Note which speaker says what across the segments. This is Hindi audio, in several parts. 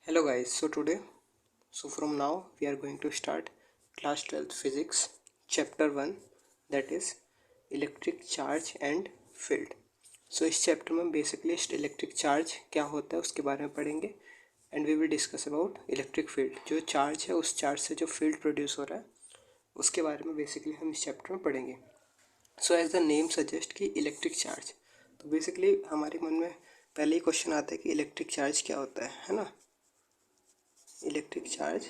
Speaker 1: Hello guys, so from now we are going to start class 12th physics chapter 1, that is electric charge and field. So इस चैप्टर में बेसिकली इलेक्ट्रिक चार्ज क्या होता है उसके बारे में पढ़ेंगे and we will discuss about electric field. जो चार्ज है उस चार्ज से जो फील्ड प्रोड्यूस हो रहा है उसके बारे में बेसिकली हम इस चैप्टर में पढ़ेंगे। So as the name suggest कि इलेक्ट्रिक चार्ज, तो बेसिकली हमारे मन में पहले ही क्वेश्चन आता है कि इलेक्ट्रिक चार्ज क्या होता है ना। इलेक्ट्रिक चार्ज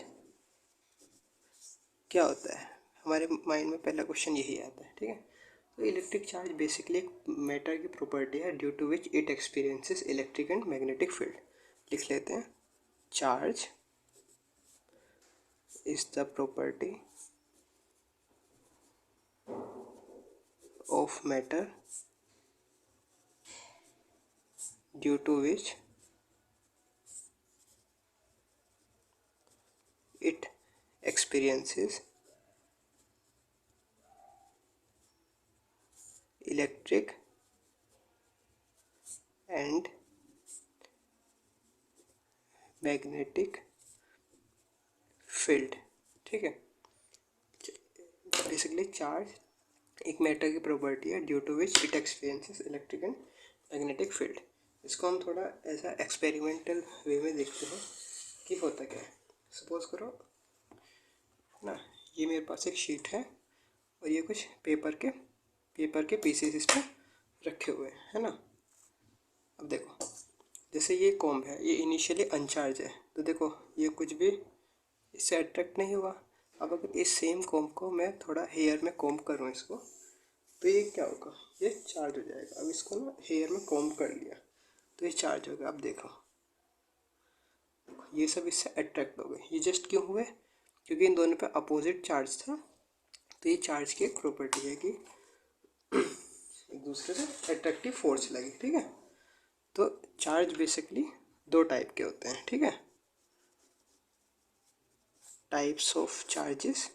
Speaker 1: क्या होता है, हमारे माइंड में पहला क्वेश्चन यही आता है, ठीक है। तो इलेक्ट्रिक चार्ज बेसिकली एक मैटर की प्रॉपर्टी है due to which it experiences electric and magnetic field. लिख लेते हैं, charge is the property of matter due to which it experiences electric and magnetic field, ठीक है। बेसिकली चार्ज एक मैटर की प्रॉपर्टी है due to which it experiences electric and magnetic field. इसको हम थोड़ा ऐसा एक्सपेरिमेंटल वे में देखते हैं कि होता क्या है। सपोज करो ना, ये मेरे पास एक शीट है और ये कुछ पेपर के पीसेस इस पर रखे हुए हैं, है ना। अब देखो, जैसे ये कॉम्ब है, ये इनिशियली अनचार्ज है, तो देखो ये कुछ भी इससे अट्रैक्ट नहीं हुआ। अब अगर इस सेम कॉम्ब को मैं थोड़ा हेयर में कॉम्ब करूँ इसको, तो ये क्या होगा, ये चार्ज हो जाएगा। अब इसको ना हेयर में कॉम्ब कर लिया तो ये चार्ज होगा। अब देखो ये सब इससे अट्रैक्ट हो गए। ये जस्ट क्यों हुए, क्योंकि इन दोनों पे अपोजिट चार्ज था। तो ये चार्ज की एक प्रॉपर्टी है कि एक दूसरे से अट्रैक्टिव फोर्स लगी, ठीक है। तो चार्ज बेसिकली दो टाइप के होते हैं, ठीक है। टाइप्स ऑफ चार्जेस,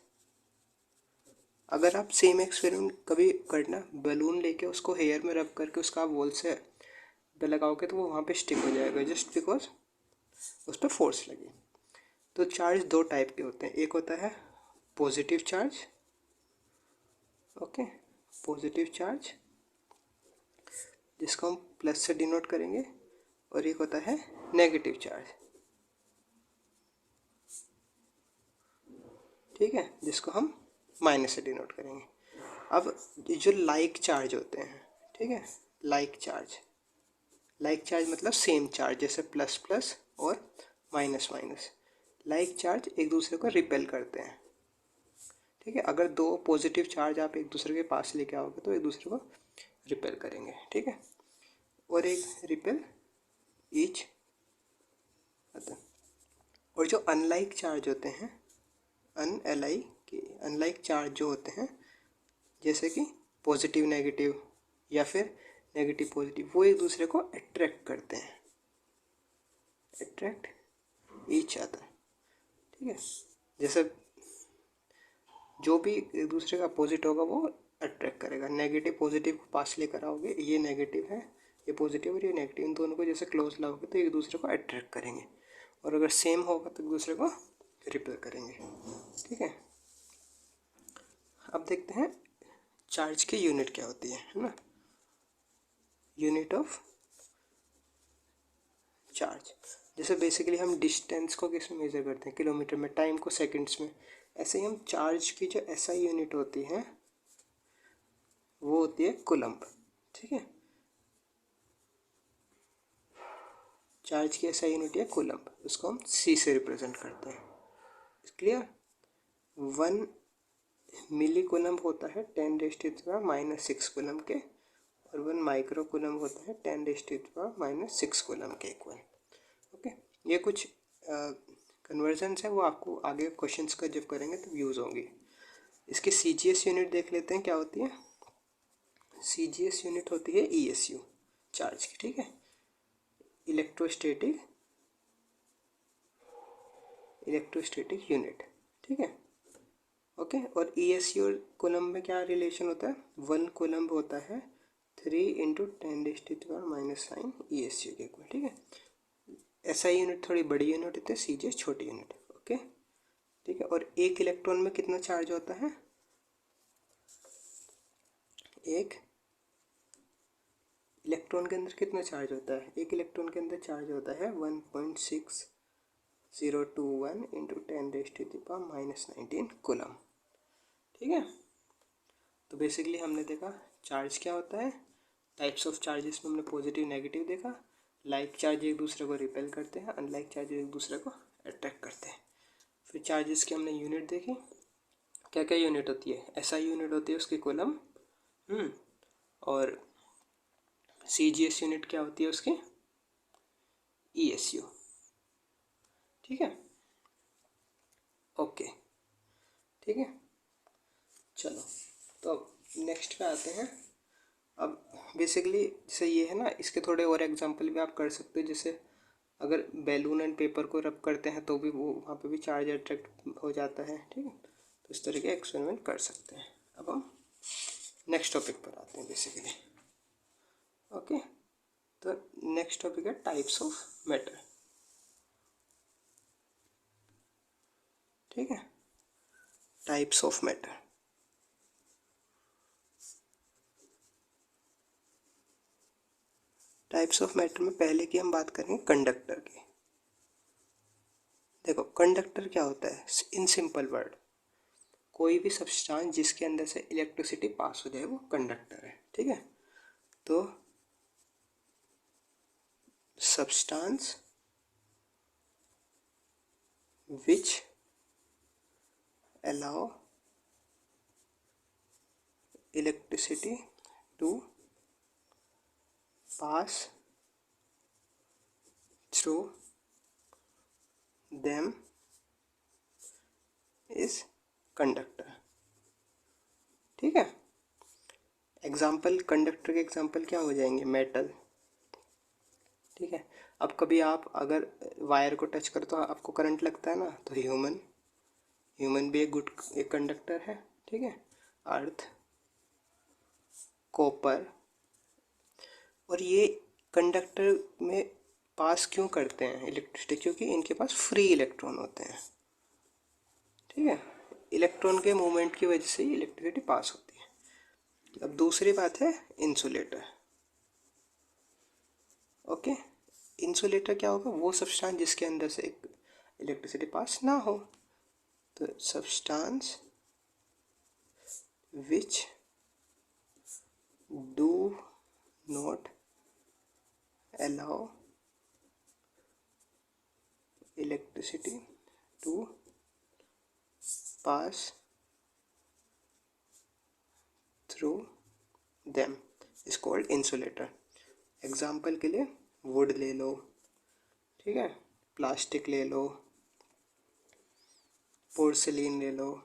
Speaker 1: अगर आप सेम एक्सपेरिमेंट कभी करना, बलून लेके उसको हेयर में रब करके उसका आप वॉल से लगाओगे तो वो वहाँ पे स्टिक हो जाएगा जस्ट बिकॉज उस पर फोर्स लगी। तो चार्ज दो टाइप के होते हैं, एक होता है positive charge, okay, positive charge जिसको हम प्लस से डिनोट करेंगे, और एक होता है नेगेटिव चार्ज, ठीक है, जिसको हम माइनस से डिनोट करेंगे। अब जो लाइक चार्ज होते हैं, ठीक है, लाइक चार्ज मतलब सेम चार्ज, जैसे प्लस प्लस और माइनस माइनस। लाइक चार्ज एक दूसरे को रिपेल करते हैं, ठीक है। अगर दो पॉजिटिव चार्ज आप एक दूसरे के पास लेके आओगे तो एक दूसरे को रिपेल करेंगे, ठीक है, और एक रिपेल ईच अदर। और जो अनलाइक चार्ज होते हैं, अनलाइक चार्ज जो होते हैं, जैसे कि पॉजिटिव नेगेटिव या फिर नेगेटिव पॉजिटिव, वो एक दूसरे को अट्रैक्ट करते हैं, अट्रैक्ट ईच अदर, ठीक है। जैसे जो भी एक दूसरे का अपोजिट होगा वो अट्रैक्ट करेगा। नेगेटिव पॉजिटिव को पास लेकर आओगे, ये नेगेटिव है, ये पॉजिटिव और ये नेगेटिव, इन दोनों को जैसे क्लोज लाओगे तो एक दूसरे को अट्रैक्ट करेंगे, और अगर सेम होगा तो एक दूसरे को रिपेल करेंगे, ठीक है। अब देखते हैं चार्ज की यूनिट क्या होती है ना। यूनिट ऑफ चार्ज, जैसे बेसिकली हम डिस्टेंस को किस में मेज़र करते हैं, किलोमीटर में, टाइम को सेकंड्स में, ऐसे ही हम चार्ज की जो एसआई यूनिट होती है वो होती है कूलम्ब, ठीक है। चार्ज की एसआई यूनिट है कूलम्ब, उसको हम सी से रिप्रेजेंट करते हैं, क्लियर। 1 मिली कूलम्ब होता है 10⁻⁻⁶ कूलम्ब के, और 1 माइक्रो कूलम्ब होता है 10⁻⁻⁶ कूलम्ब के इक्वल, ओके। ये कुछ कन्वर्जन्स है, वो आपको आगे क्वेश्चंस का जब करेंगे तब यूज़ होंगी। इसकी सीजीएस यूनिट देख लेते हैं क्या होती है। सीजीएस यूनिट होती है ईएसयू चार्ज की, ठीक है, इलेक्ट्रोस्टैटिक यूनिट, ठीक है, ओके। और ईएसयू कूलम्ब में क्या रिलेशन होता है, 1 कूलम्ब होता है 3 × 10⁻⁹ ESU के इक्वल, ठीक है। SI यूनिट थोड़ी बड़ी यूनिट होती है, CJ छोटी यूनिट। ओके ठीक है। और एक इलेक्ट्रॉन में कितना चार्ज होता है? एक इलेक्ट्रॉन के अंदर कितना चार्ज होता है? एक इलेक्ट्रॉन के अंदर चार्ज होता है 1.6021 इंटू 10⁻⁻⁻19 कूलम। ठीक है। तो बेसिकली हमने देखा चार्ज क्या होता है, टाइप्स ऑफ चार्जेस में हमने पॉजिटिव नेगेटिव देखा। लाइक चार्ज एक दूसरे को रिपेल करते हैं, अनलाइक चार्ज एक दूसरे को अट्रैक्ट करते हैं। फिर चार्जेस की हमने यूनिट देखी, क्या क्या यूनिट होती है? SI यूनिट होती है उसकी कूलम, और CGS यूनिट क्या होती है उसकी? ESU। ठीक है, ओके ठीक है। चलो तो अब नेक्स्ट पे आते हैं। अब बेसिकली जैसे ये है ना, इसके थोड़े और एग्जांपल भी आप कर सकते हो। जैसे अगर बैलून एंड पेपर को रब करते हैं तो भी वो वहाँ पे भी चार्ज अट्रैक्ट हो जाता है। ठीक है, तो इस तरह के एक्सपेरिमेंट कर सकते हैं। अब हम नेक्स्ट टॉपिक पर आते हैं बेसिकली। ओके, तो नेक्स्ट टॉपिक है टाइप्स ऑफ मैटर। ठीक है, types of matter. Types of matter में पहले की हम बात करेंगे कंडक्टर की। देखो कंडक्टर क्या होता है, इन सिंपल वर्ड कोई भी सब्सटेंस जिसके अंदर से इलेक्ट्रिसिटी पास हो जाए वो कंडक्टर है। ठीक है, तो substance which allow electricity to pass through them is conductor। ठीक है, एग्जाम्पल कंडक्टर के एग्जाम्पल क्या हो जाएंगे? मेटल। ठीक है, अब कभी आप अगर वायर को टच करो तो आपको करंट लगता है ना, तो ह्यूमन भी एक कंडक्टर है। ठीक है, अर्थ, कॉपर, और ये कंडक्टर में पास क्यों करते हैं इलेक्ट्रिसिटी? क्योंकि इनके पास फ्री इलेक्ट्रॉन होते हैं। ठीक है, इलेक्ट्रॉन के मूवमेंट की वजह से ही इलेक्ट्रिसिटी पास होती है। अब दूसरी बात है इंसुलेटर। ओके, इंसुलेटर क्या होगा? वो सब्सटेंस जिसके अंदर से एक इलेक्ट्रिसिटी पास ना हो। तो substance which do not allow electricity to pass through them is called insulator। Example के लिए वुड ले लो, ठीक है, प्लास्टिक ले लो, पोर्सिलिन ले लो।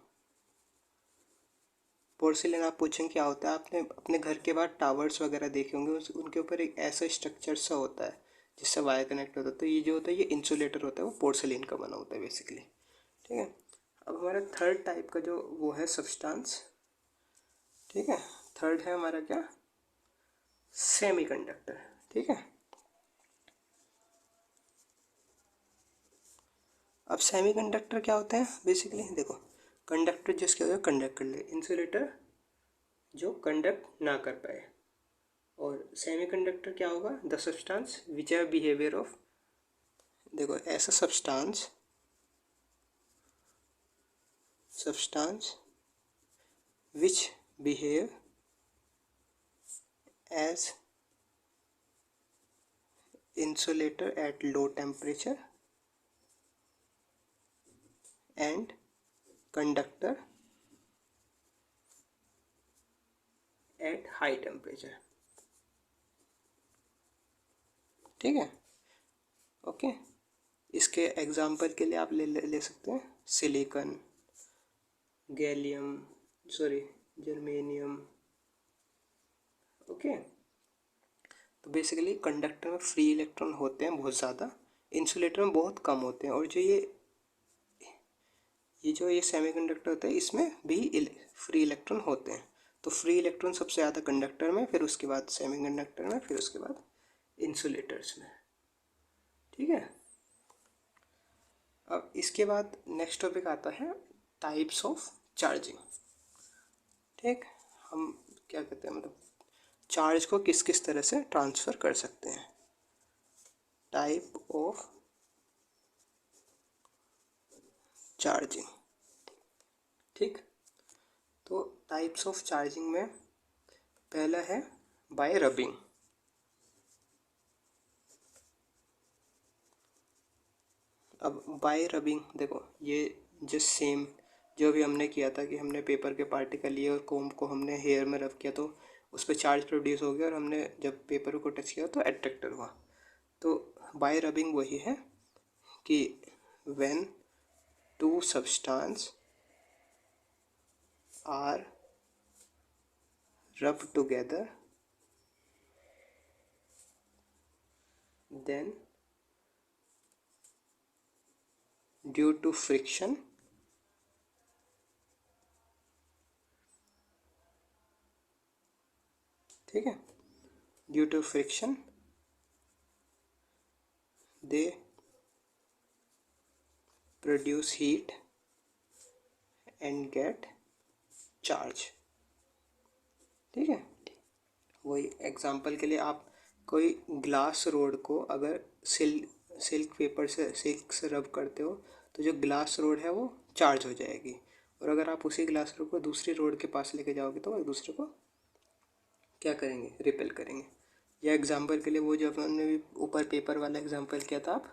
Speaker 1: पोर्सिलिन आप पूछेंगे क्या होता है? आपने अपने घर के बाहर टावर्स वगैरह देखे होंगे, उनके ऊपर एक ऐसा स्ट्रक्चर सा होता है जिससे वायर कनेक्ट होता है। तो ये जो होता है ये इंसुलेटर होता है, वो पोर्सिलिन का बना होता है बेसिकली। ठीक है, अब हमारा थर्ड टाइप का जो वो है सब्सटेंस। ठीक है, थर्ड है हमारा क्या? सेमीकंडक्टर। ठीक है, अब सेमीकंडक्टर क्या होते हैं बेसिकली? देखो कंडक्टर जिसके होता है कंडक्ट कर ले, इंसुलेटर जो कंडक्ट ना कर पाए, और सेमीकंडक्टर क्या होगा? The substance which have behaviour of, देखो ऐसा substance which behave as insulator at low temperature and conductor at high temperature। ठीक है, ओके। इसके एग्जाम्पल के लिए आप ले सकते हैं सिलिकॉन, गैलियम, जर्मेनियम। ओके, तो बेसिकली कंडक्टर में फ्री इलेक्ट्रॉन होते हैं बहुत ज़्यादा, इंसुलेटर में बहुत कम होते हैं। और जो ये सेमीकंडक्टर होता है इसमें भी फ्री इलेक्ट्रॉन होते हैं। तो फ्री इलेक्ट्रॉन सबसे ज़्यादा कंडक्टर में, फिर उसके बाद सेमीकंडक्टर में, फिर उसके बाद इंसुलेटर्स में। ठीक है, अब इसके बाद नेक्स्ट टॉपिक आता है टाइप्स ऑफ चार्जिंग। ठीक, हम क्या कहते हैं, मतलब चार्ज को किस किस तरह से ट्रांसफ़र कर सकते हैं। Type of charging. ठीक, तो टाइप्स ऑफ चार्जिंग में पहला है बाय रबिंग। अब बाय रबिंग देखो, ये जस्ट सेम जो भी हमने किया था कि हमने पेपर के पार्टिकल लिए और कोम्ब को हमने हेयर में रब किया तो उस पर चार्ज प्रोड्यूस हो गया और हमने जब पेपर को टच किया तो अट्रैक्टर हुआ। तो बाय रबिंग वही है कि when two substance are rub together then due to friction ठीक है, due to friction they produce heat and get charge. ठीक है, वही एग्जांपल के लिए आप कोई ग्लास रोड को अगर सिल्क पेपर से सिल्क से रब करते हो तो जो ग्लास रोड है वो चार्ज हो जाएगी, और अगर आप उसी ग्लास रोड को दूसरी रोड के पास लेके जाओगे तो एक दूसरे को क्या करेंगे, रिपेल करेंगे। या एग्जांपल के लिए वो जो हमने भी ऊपर पेपर वाला एग्जांपल किया था आप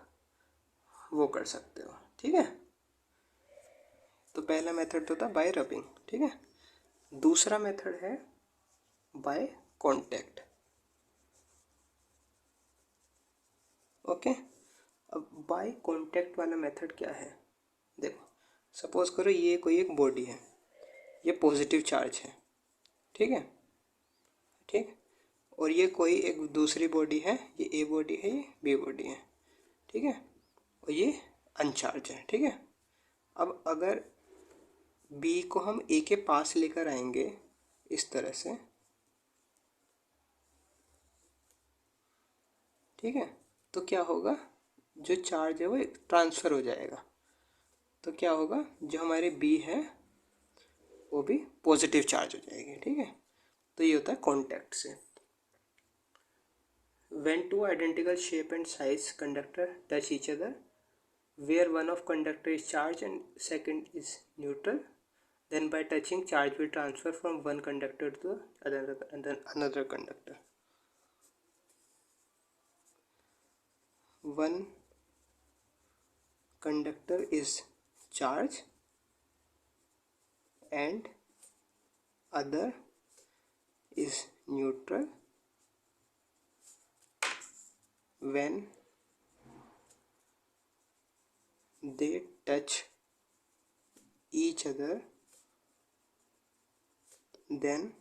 Speaker 1: वो कर सकते हो। ठीक है, तो पहला मेथड तो था बाय रबिंग। ठीक है, दूसरा मेथड है बाय कांटेक्ट। ओके, अब बाय कांटेक्ट वाला मेथड क्या है, देखो सपोज करो ये कोई एक बॉडी है, ये पॉजिटिव चार्ज है। ठीक है, ठीक, और ये कोई एक दूसरी बॉडी है, ये ए बॉडी है, ये बी बॉडी है। ठीक है, और ये अनचार्ज है। ठीक है, अब अगर बी को हम ए के पास लेकर आएंगे इस तरह से, ठीक है, तो क्या होगा, जो चार्ज है वो ट्रांसफ़र हो जाएगा। तो क्या होगा, जो हमारे बी है वो भी पॉजिटिव चार्ज हो जाएगी। ठीक है, तो ये होता है कॉन्टैक्ट से। When two identical shape and size conductor touch each other, where one of conductor is charged and second is neutral, then by touching charge will transfer from one conductor to another conductor. One conductor is charged and other is neutral when they touch each other, then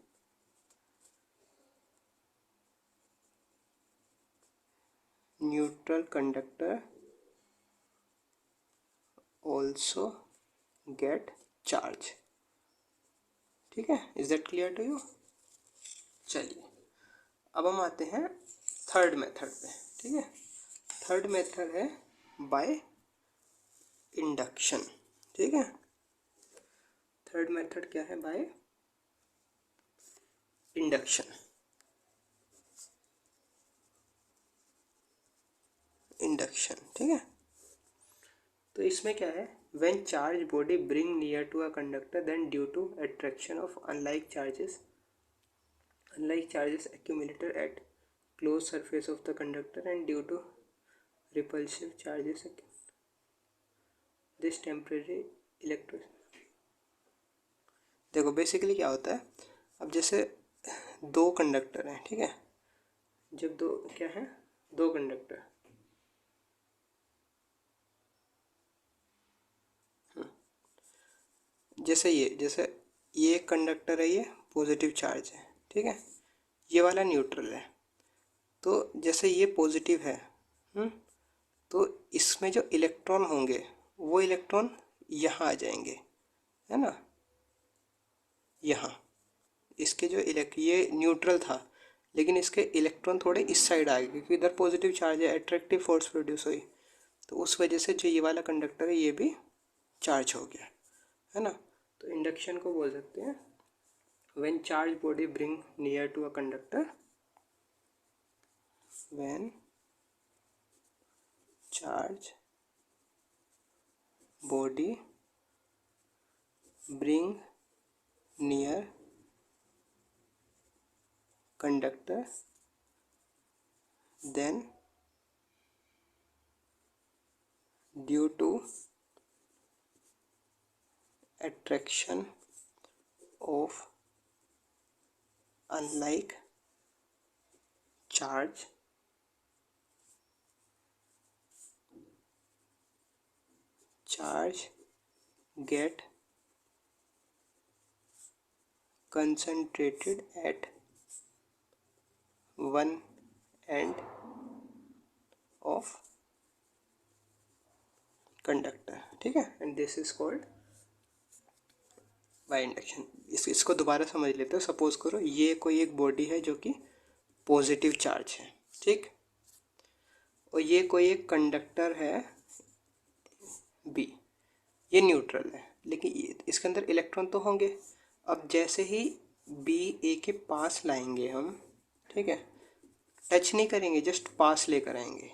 Speaker 1: neutral conductor also get charge. ठीक है, is that clear to you. चलिए अब हम आते हैं थर्ड मेथड पे। ठीक है, थर्ड मेथड है बाय इंडक्शन। ठीक है, थर्ड मेथड क्या है, बाय इंडक्शन। इंडक्शन, ठीक है, तो इसमें क्या है, when charge body bring near to a conductor then due to attraction of unlike charges accumulated at closed surface of the conductor and due to repulsive charges this temporary electro। देखो बेसिकली क्या होता है, अब जैसे दो कंडक्टर हैं, ठीक है, जब दो क्या है, दो कंडक्टर, जैसे ये एक कंडक्टर है, ये पॉजिटिव चार्ज है। ठीक है, ये वाला न्यूट्रल है। तो जैसे ये पॉजिटिव है, तो इसमें जो इलेक्ट्रॉन होंगे वो इलेक्ट्रॉन यहाँ आ जाएंगे, है ना, यहाँ इसके जो ये न्यूट्रल था लेकिन इसके इलेक्ट्रॉन थोड़े इस साइड आ गए क्योंकि इधर पॉजिटिव चार्ज है, अट्रैक्टिव फोर्स प्रोड्यूस हुई। तो उस वजह से जो ये वाला कंडक्टर है ये भी चार्ज हो गया, है ना। तो इंडक्शन को बोल सकते हैं when charge body bring near to a conductor, when charge body bring near conductor, then due to attraction of unlike charge, charge get concentrated at one end of conductor, ठीक है, and this is called by induction. इसको दोबारा समझ लेते हो। सपोज करो ये कोई एक बॉडी है जो कि पॉजिटिव चार्ज है, ठीक, और ये कोई एक कंडक्टर है बी, ये न्यूट्रल है, लेकिन इसके अंदर इलेक्ट्रॉन तो होंगे। अब जैसे ही बी ए के पास लाएंगे हम, ठीक है, टच नहीं करेंगे, जस्ट पास लेकर आएंगे,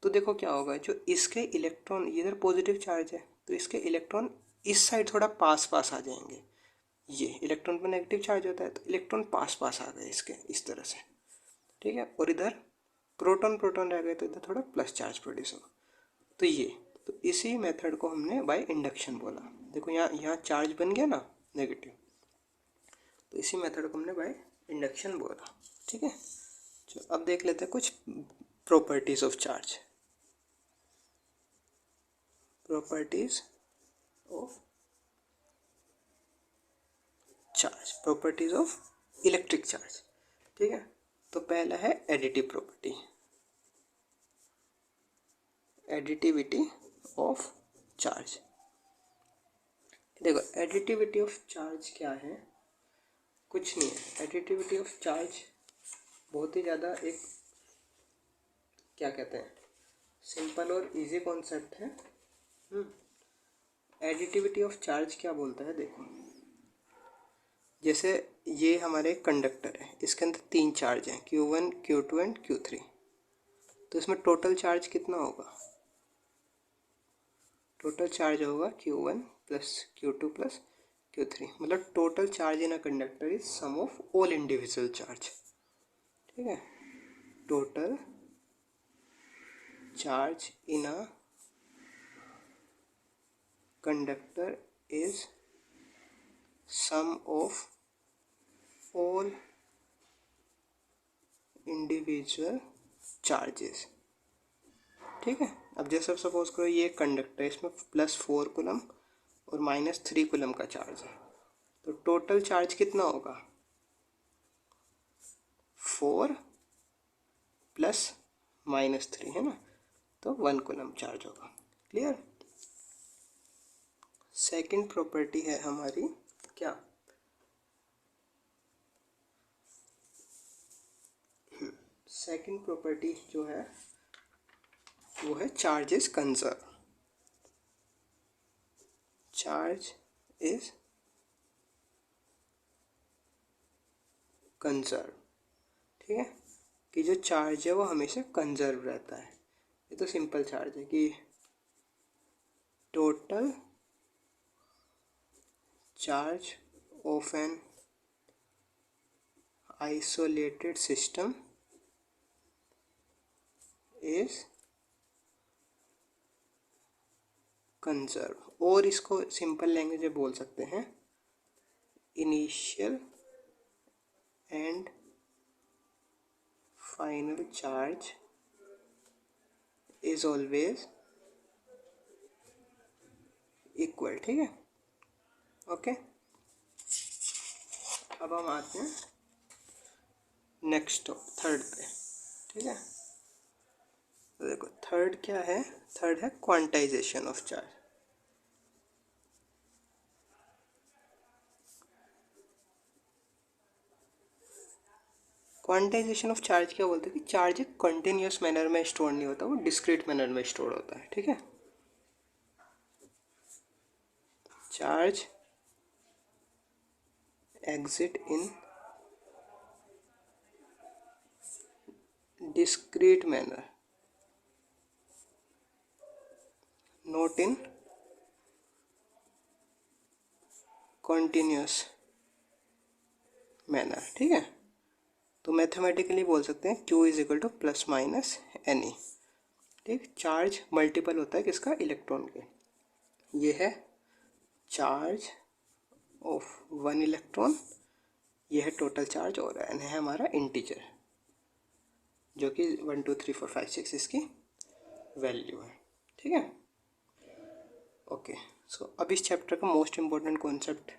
Speaker 1: तो देखो क्या होगा, जो इसके इलेक्ट्रॉन, इधर पॉजिटिव चार्ज है तो इसके इलेक्ट्रॉन इस साइड थोड़ा पास पास आ जाएंगे। ये इलेक्ट्रॉन पर नेगेटिव चार्ज होता है तो इलेक्ट्रॉन पास पास आ गए इसके, इस तरह से, ठीक है, और इधर प्रोटॉन प्रोटॉन रह गए तो इधर थोड़ा प्लस चार्ज प्रोड्यूस होगा। तो ये, तो इसी मेथड को हमने बाय इंडक्शन बोला। देखो यहाँ यहाँ चार्ज बन गया ना नेगेटिव, तो इसी मेथड को हमने बाय इंडक्शन बोला, ठीक है। तो अब देख लेते हैं कुछ properties of charge. Properties of charge, properties of electric charge, ठीक है। तो पहला है additive property, additivity of charge. देखो एडिटिविटी ऑफ चार्ज क्या है, कुछ नहीं है। एडिटिविटी ऑफ चार्ज बहुत ही ज़्यादा एक, क्या कहते हैं, सिंपल और इजी कॉन्सेप्ट है। एडिटिविटी ऑफ चार्ज क्या बोलता है, देखो जैसे ये हमारे कंडक्टर है, इसके अंदर 3 चार्ज हैं, Q1 Q2 एंड Q3। तो इसमें टोटल चार्ज कितना होगा, टोटल चार्ज होगा Q1 plus Q2 plus Q3, मतलब total charge in a conductor is sum of all individual charge, ठीक है। Total charge in a conductor is sum of all individual charges, ठीक है। अब जैसे सपोज करो ये कंडक्टर है, इसमें +4 कूलम और -3 कूलम का चार्ज है, तो टोटल चार्ज कितना होगा, 4 प्लस -3, है ना, तो 1 कूलम चार्ज होगा। क्लियर। सेकंड प्रॉपर्टी है हमारी क्या, सेकंड प्रॉपर्टी जो है वो है charge is conserve. Charge is conserve, ठीक है, कि जो चार्ज है वो हमेशा कंजर्व रहता है। ये तो सिंपल चार्ज है कि total charge of an isolated system is conserve, और इसको सिंपल लैंग्वेज में बोल सकते हैं initial and final charge is always equal, ठीक है, ओके। अब हम आते हैं नेक्स्ट थर्ड पे, ठीक है। तो देखो थर्ड क्या है, थर्ड है quantization of charge. Quantization of charge क्या बोलते हैं कि चार्ज एक कंटिन्यूस मैनर में स्टोर नहीं होता, वो डिस्क्रीट मैनर में स्टोर होता है। ठीक है, charge exit in discrete manner, not in continuous manner। ठीक है, तो मैथमेटिकली बोल सकते हैं Q is equal to plus minus N E. ठीक, चार्ज मल्टीपल होता है किसका, इलेक्ट्रॉन के। ये है चार्ज ऑफ वन इलेक्ट्रॉन, ये है टोटल चार्ज, और एन है हमारा इंटीजर जो कि 1 2 3 4 5 6 इसकी वैल्यू है। ठीक है, ओके। सो अब इस चैप्टर का मोस्ट इम्पोर्टेंट कॉन्सेप्ट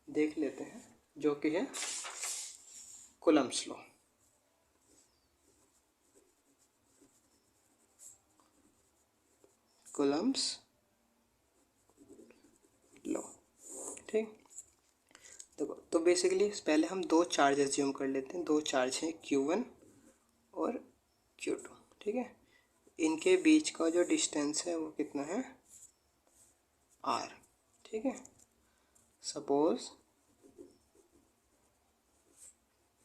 Speaker 1: देख लेते हैं जो कि है कूलम्ब्स लॉ। Coulomb's law. ठीक, देखो तो बेसिकली पहले हम दो चार्ज एज्यूम कर लेते हैं। दो चार्ज हैं Q1 और Q2। ठीक है, इनके बीच का जो डिस्टेंस है वो कितना है, R। ठीक है, suppose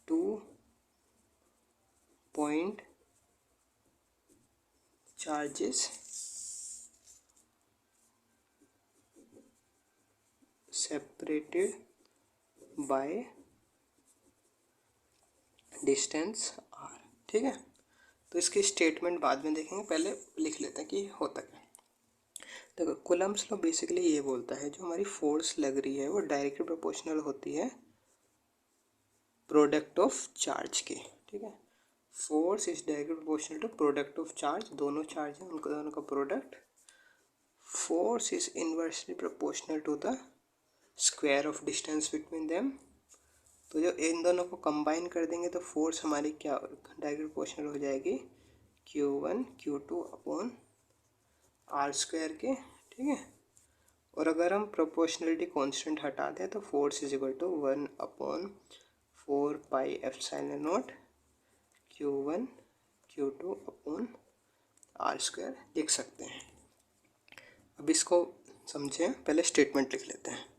Speaker 1: 2 point charges separated by distance R। ठीक है, तो इसकी स्टेटमेंट बाद में देखेंगे, पहले लिख लेते हैं कि होता क्या। देखो कूलम्ब्स लॉ बेसिकली ये बोलता है जो हमारी फोर्स लग रही है वो डायरेक्टली प्रोपोर्शनल होती है प्रोडक्ट ऑफ चार्ज के। ठीक है, force is directly proportional to product of charge, दोनों चार्ज हैं उनका दोनों का product. Force is inversely proportional to the square of distance between them. तो जो इन दोनों को कंबाइन कर देंगे तो फोर्स हमारी क्या डायरेक्टली प्रोपोर्शनल हो जाएगी Q1 Q2 upon R square के। ठीक है, और अगर हम प्रोपोर्शनलिटी कांस्टेंट हटा दें तो force is equal to 1 upon 4 pi epsilon naught Q1 Q2 upon R square लिख सकते हैं। अब इसको समझें, पहले स्टेटमेंट लिख लेते हैं।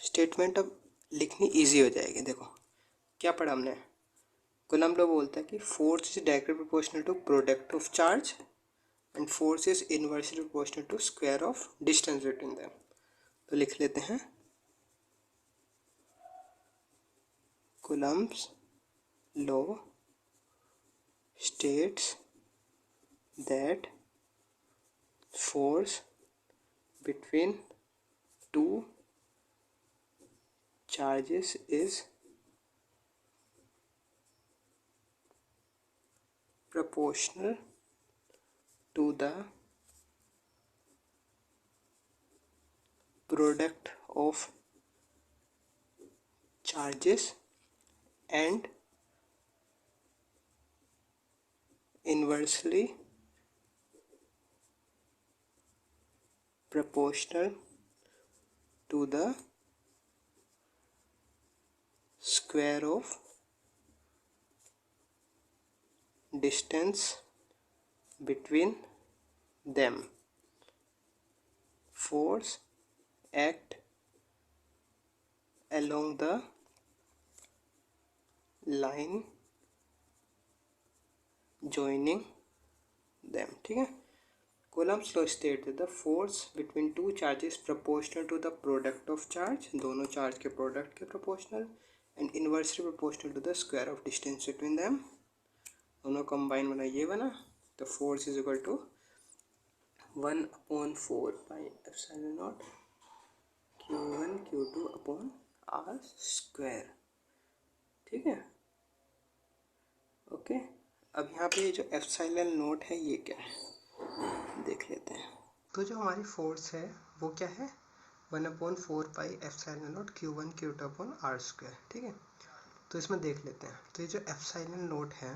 Speaker 1: स्टेटमेंट अब लिखनी इजी हो जाएगी। देखो क्या पढ़ा हमने, कूलम्ब लॉ बोलता है कि force is directly proportional to product of charge and force is inversely proportional to square of distance between them. तो लिख लेते हैं Coulomb's law states that force between two charges is proportional to the product of charges and inversely proportional to the square of distance between them। Force act along the line joining them। ठीक है, Coulomb's law states that the force between two charges proportional to the product of charge, दोनों चार्ज के प्रोडक्ट के proportional, and inversely proportional to the square of distance between them. दोनों कंबाइन बना ये बना, तो force is equal to 1 upon 4 pi epsilon naught Q1 Q2 upon R square. ठीक है, ओके। अब यहाँ पे जो एप्सिलॉन नॉट है ये क्या है देख लेते हैं। तो जो हमारी फोर्स है वो क्या है, 1/4 pi epsilon naught Q1 Q2 upon R square. ठीक है, तो इसमें देख लेते हैं। तो ये जो एप्सिलॉन नॉट है,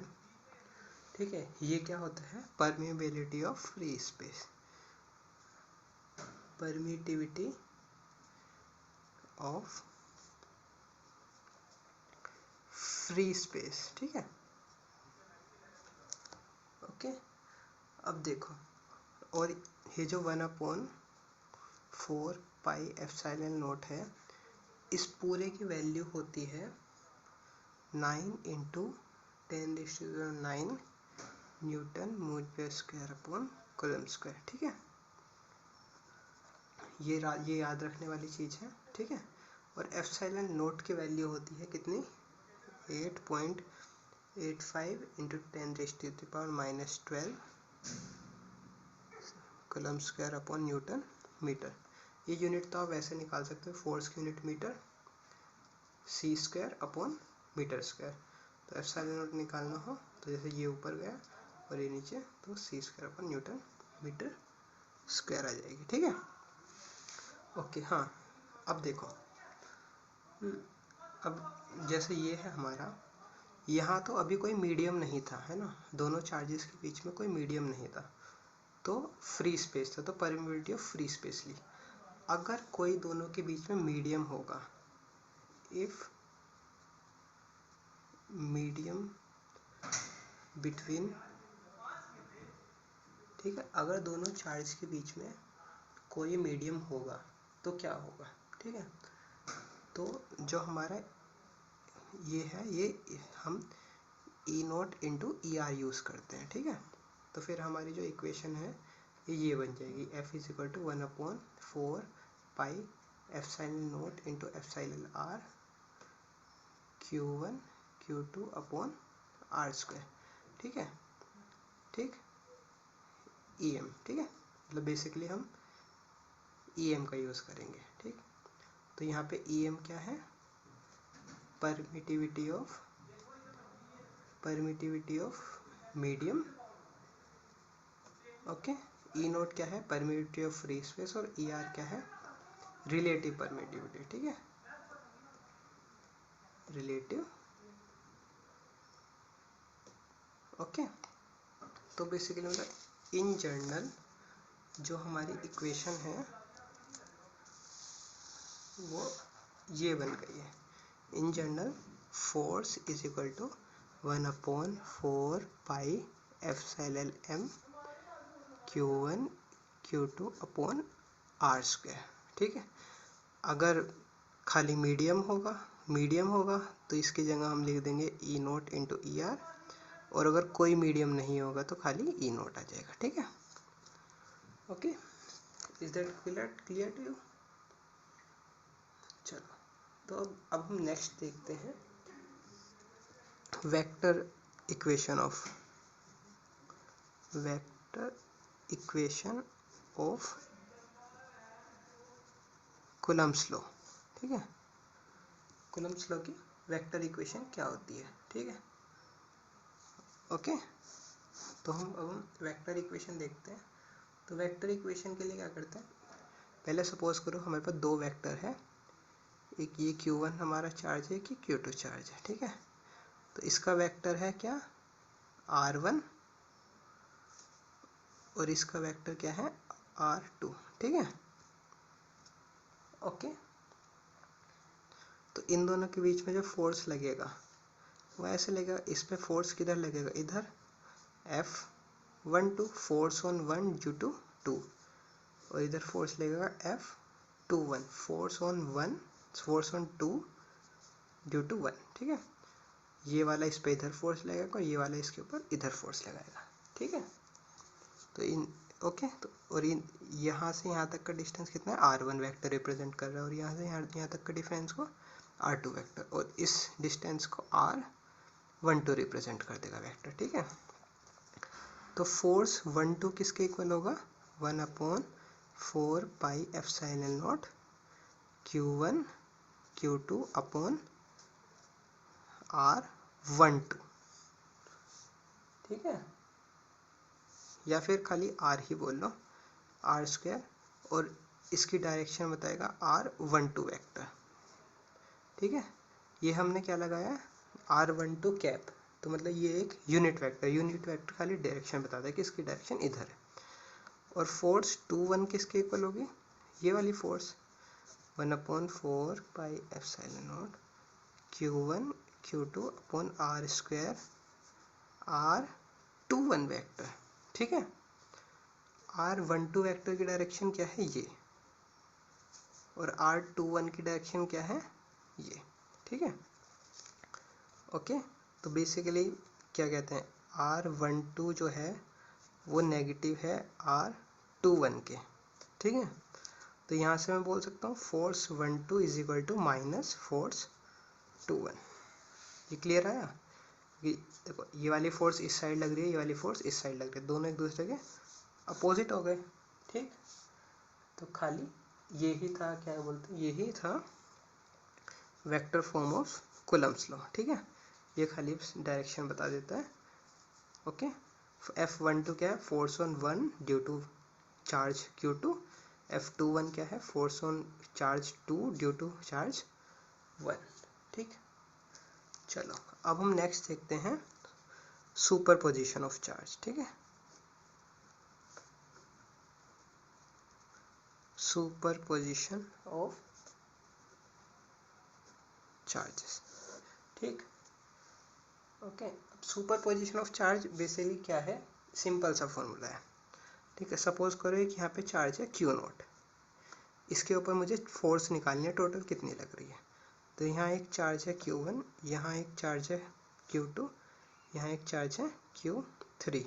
Speaker 1: ठीक है, ये क्या होता है, permeability of free space, permittivity of free space, ठीक है। ओके, अब देखो, और ये जो 1/4 पाई एप्सिलॉन नॉट है, इस पूरे की वैल्यू होती है 9 into 10⁹ newton metre square upon coulomb square, ठीक है। ये याद रखने वाली चीज़ है, ठीक है। और एप्सिलॉन नोट की वैल्यू होती है कितनी, 8.85 into 10⁻⁻12 coulomb square upon newton metre. ये यूनिट तो आप वैसे निकाल सकते हो, फोर्स की unit metre, C square upon metre square. तो एप्सिलॉन नोट निकालना हो तो जैसे ये ऊपर गया और ये नीचे, तो C square upon newton metre square आ जाएगी, ठीक है। ओके, हाँ, अब देखो, अब जैसे ये है हमारा, यहाँ तो अभी कोई मीडियम नहीं था, है ना, दोनों चार्जेस के बीच में कोई मीडियम नहीं था, तो फ्री स्पेस था, तो परमिटिविटी ऑफ फ्री स्पेस ली। अगर कोई दोनों के बीच में मीडियम होगा, इफ मीडियम बिटवीन, ठीक है, अगर दोनों चार्ज के बीच में कोई मीडियम होगा तो क्या होगा, ठीक है। तो जो हमारा ये है, ये हम E naught into E R use करते हैं, ठीक है। तो फिर हमारी जो इक्वेशन है ये बन जाएगी, F is equal to 1/4 pi epsilon naught into epsilon r Q1 Q2 upon r square, ठीक है, ठीक, EM, ठीक है, मतलब बेसिकली हम EM का यूज़ करेंगे, ठीक। तो यहाँ पे EM क्या है, permittivity of medium, okay. E note क्या है, परमिटिविटी ऑफ फ्री स्पेस, और ई आर क्या है, रिलेटिव परमिटिविटी, ठीक है, रिलेटिव, ओके। तो बेसिकली मतलब इन जनरल जो हमारी इक्वेशन है वो ये बन गई है, in general force is equal to 1/4 pi epsilon m Q1 Q2 upon r square, ठीक है। अगर खाली मीडियम होगा तो इसकी जगह हम लिख देंगे ई नोट इंटू ई आर, और अगर कोई मीडियम नहीं होगा तो खाली ई नोट आ जाएगा, ठीक है। Okay, is that clear to you? चलो, तो अब हम नेक्स्ट देखते हैं vector equation of coulomb's law, ठीक है। कूलम्ब्स लॉ की वेक्टर इक्वेशन क्या होती है, ठीक है। ओके, तो हम वेक्टर इक्वेशन देखते हैं। तो वेक्टर इक्वेशन के लिए क्या करते हैं, पहले सपोज करो हमारे पास दो वेक्टर है, एक ये Q1 हमारा चार्ज है कि Q2 चार्ज है, ठीक है। तो इसका वेक्टर है क्या, R1, और इसका वेक्टर क्या है, R2, ठीक है। ओके, तो इन दोनों के बीच में जो फोर्स लगेगा वो ऐसे लगेगा, इस पे फोर्स किधर लगेगा, इधर F12 force on 1 due to 2, और इधर फोर्स लगेगा F21 force on 2 due to 1, ठीक है। ये वाला इस पे इधर फोर्स लगेगा और ये वाला इसके ऊपर इधर फोर्स लगाएगा, ठीक है। तो इन ओके, तो और यहाँ से यहाँ तक का डिस्टेंस कितना है, R1 वेक्टर रिप्रेजेंट कर रहा है, और यहाँ से यहाँ तक का डिफरेंस को R2 वेक्टर, और इस डिस्टेंस को R12 रिप्रेजेंट कर देगा वेक्टर, ठीक है। तो फोर्स 1-2 किसके इक्वल होगा, 1/4 pi epsilon naught Q1 Q2 upon R12, ठीक है, या फिर खाली R ही बोल लो, R स्क्वायर, और इसकी डायरेक्शन बताएगा R12 वेक्टर, ठीक है। ये हमने क्या लगाया, R12 कैप, तो मतलब ये एक यूनिट वेक्टर खाली डायरेक्शन बताता है कि इसकी डायरेक्शन इधर है। और फोर्स 2-1 किसके इक्वल होगी, ये वाली force 1/4 pi epsilon naught Q1 Q2 upon r square R21 vector. ठीक है, R12 वेक्टर की डायरेक्शन क्या है ये, और R21 की डायरेक्शन क्या है ये। ठीक है, ओके। तो बेसिकली क्या कहते हैं, R12 जो है वो नेगेटिव है R21 के। ठीक है, तो यहाँ से मैं बोल सकता हूँ force 12 is equal to minus force 21। ये क्लियर आया कि देखो ये वाली फोर्स इस साइड लग रही है, ये वाली फोर्स इस साइड लग रही है, दोनों एक दूसरे के अपोजिट हो गए। ठीक, तो खाली यही था, क्या बोलते हैं, यही था vector form of coulomb's law. ठीक है, ये खाली डायरेक्शन बता देता है। ओके, F12 क्या है, force on 1 due to charge Q2। F21 क्या है, force on charge 2 due to charge 1। ठीक, चलो अब हम नेक्स्ट देखते हैं सुपर पोजिशन ऑफ चार्ज। ठीक है, सुपर पोजिशन ऑफ चार्जेस। ठीक, ओके। अब super position of charge basically क्या है, सिंपल सा फॉर्मूला है। ठीक है, सपोज करो कि यहाँ पे चार्ज है Q0, इसके ऊपर मुझे फोर्स निकालनी है, टोटल कितनी लग रही है। तो यहाँ एक चार्ज है Q1, यहाँ एक चार्ज है Q2, यहाँ एक चार्ज है Q3।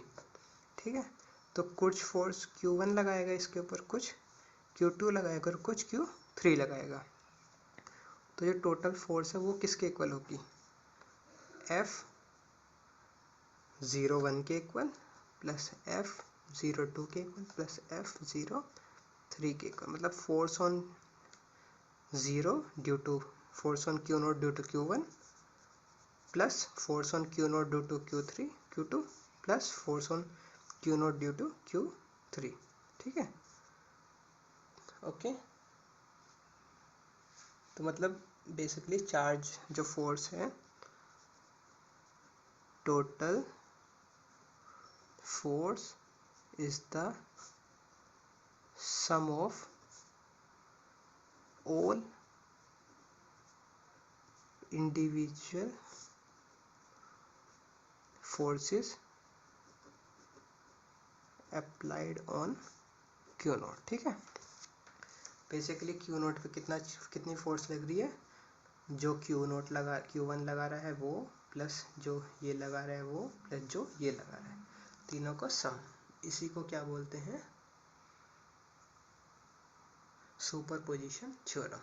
Speaker 1: ठीक है, तो कुछ फोर्स Q1 लगाएगा इसके ऊपर, कुछ Q2 लगाएगा और कुछ Q3 लगाएगा। तो जो टोटल फोर्स है वो किसके इक्वल होगी, F01 के इक्वल प्लस F02 के इक्वल प्लस F03 के इक्वल। मतलब force on 0 due to force on Q0 due to Q1 plus force on Q0 due to Q2 plus force on Q0 due to Q3। ठीक है, ओके। तो मतलब बेसिकली चार्ज जो फोर्स है, total force is the sum of all individual forces applied on Q0। ठीक है, बेसिकली Q0 पे कितनी फोर्स लग रही है, जो Q1 लगा रहा है वो, प्लस जो ये लगा रहा है वो, प्लस जो ये लगा रहा है, तीनों का सम। इसी को क्या बोलते हैं, सुपरपोजिशन थ्योरम।